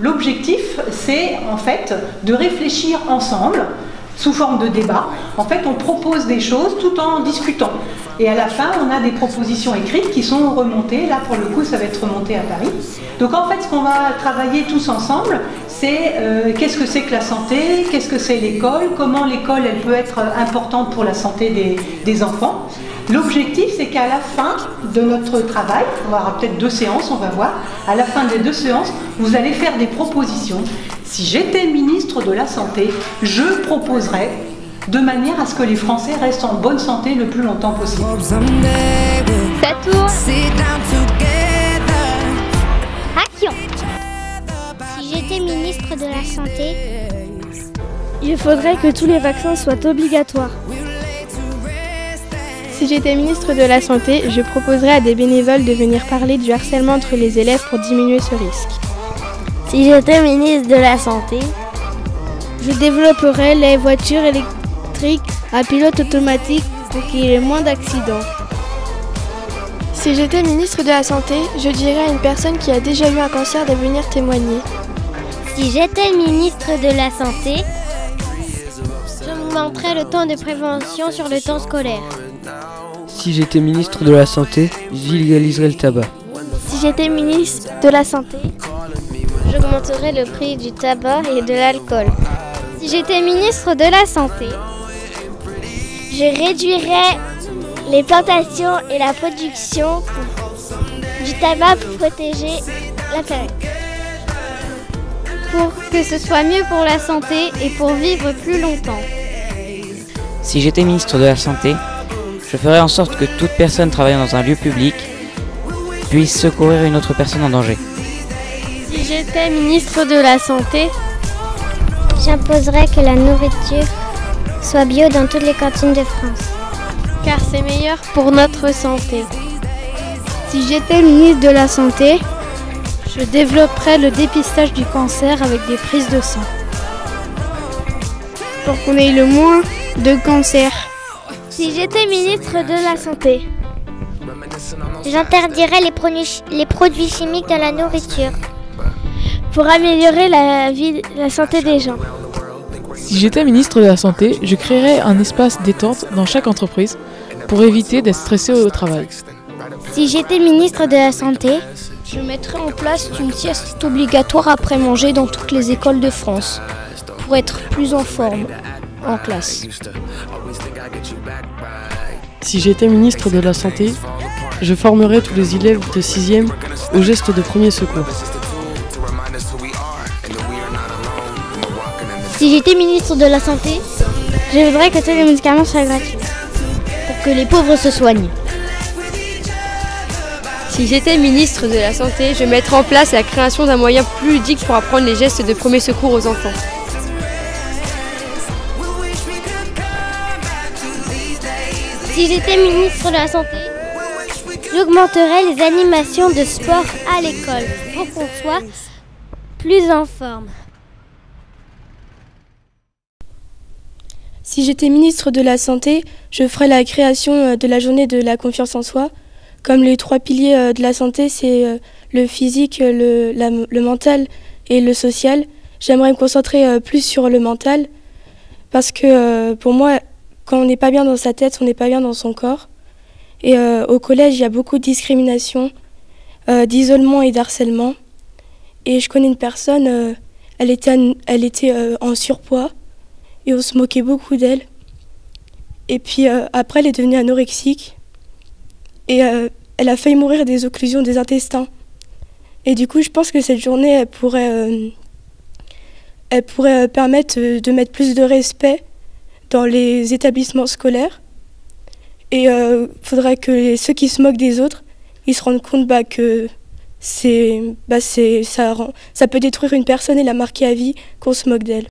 L'objectif, c'est en fait de réfléchir ensemble, sous forme de débat. En fait, on propose des choses tout en discutant. Et à la fin, on a des propositions écrites qui sont remontées. Là, pour le coup, ça va être remonté à Paris. Donc en fait, ce qu'on va travailler tous ensemble, c'est qu'est-ce que c'est que la santé, qu'est-ce que c'est l'école, comment l'école elle peut être importante pour la santé des enfants. L'objectif, c'est qu'à la fin de notre travail, on aura peut-être 2 séances, on va voir, à la fin des 2 séances, vous allez faire des propositions. Si j'étais ministre de la Santé, je proposerais de manière à ce que les Français restent en bonne santé le plus longtemps possible. Ça tourne. Action. Si j'étais ministre de la Santé, il faudrait que tous les vaccins soient obligatoires. Si j'étais ministre de la Santé, je proposerais à des bénévoles de venir parler du harcèlement entre les élèves pour diminuer ce risque. Si j'étais ministre de la Santé, je développerais les voitures électriques à pilote automatique pour qu'il y ait moins d'accidents. Si j'étais ministre de la Santé, je dirais à une personne qui a déjà eu un cancer de venir témoigner. Si j'étais ministre de la Santé, j'augmenterais le temps de prévention sur le temps scolaire. Si j'étais ministre de la Santé, j'illégaliserais le tabac. Si j'étais ministre de la Santé, j'augmenterais le prix du tabac et de l'alcool. Si j'étais ministre de la Santé, je réduirais les plantations et la production du tabac pour protéger la planète. Pour que ce soit mieux pour la santé et pour vivre plus longtemps. Si j'étais ministre de la Santé, je ferais en sorte que toute personne travaillant dans un lieu public puisse secourir une autre personne en danger. Si j'étais ministre de la Santé, j'imposerais que la nourriture soit bio dans toutes les cantines de France. Car c'est meilleur pour notre santé. Si j'étais ministre de la Santé, je développerais le dépistage du cancer avec des prises de sang. Pour qu'on ait le moins de cancer. Si j'étais ministre de la Santé, j'interdirais les produits chimiques dans la nourriture pour améliorer la santé des gens. Si j'étais ministre de la Santé, je créerais un espace détente dans chaque entreprise pour éviter d'être stressé au travail. Si j'étais ministre de la Santé, je mettrais en place une sieste obligatoire après manger dans toutes les écoles de France pour être plus en forme en classe. Si j'étais ministre de la Santé, je formerais tous les élèves de 6e aux gestes de premier secours. Si j'étais ministre de la Santé, je voudrais que tous les médicaments soient gratuits pour que les pauvres se soignent. Si j'étais ministre de la Santé, je mettrais en place la création d'un moyen plus ludique pour apprendre les gestes de premier secours aux enfants. Si j'étais ministre de la Santé, j'augmenterais les animations de sport à l'école pour qu'on soit plus en forme. Si j'étais ministre de la Santé, je ferais la création de la journée de la confiance en soi. Comme les 3 piliers de la santé, c'est le physique, le mental et le social. J'aimerais me concentrer plus sur le mental parce que pour moi, quand on n'est pas bien dans sa tête, on n'est pas bien dans son corps. Et au collège, il y a beaucoup de discrimination, d'isolement et d'harcèlement. Et je connais une personne, elle était en surpoids et on se moquait beaucoup d'elle. Et puis après, elle est devenue anorexique et elle a failli mourir des occlusions des intestins. Et du coup, je pense que cette journée, elle pourrait permettre de mettre plus de respect dans les établissements scolaires. Et faudrait que ceux qui se moquent des autres, ils se rendent compte que ça peut détruire une personne et la marquer à vie qu'on se moque d'elle.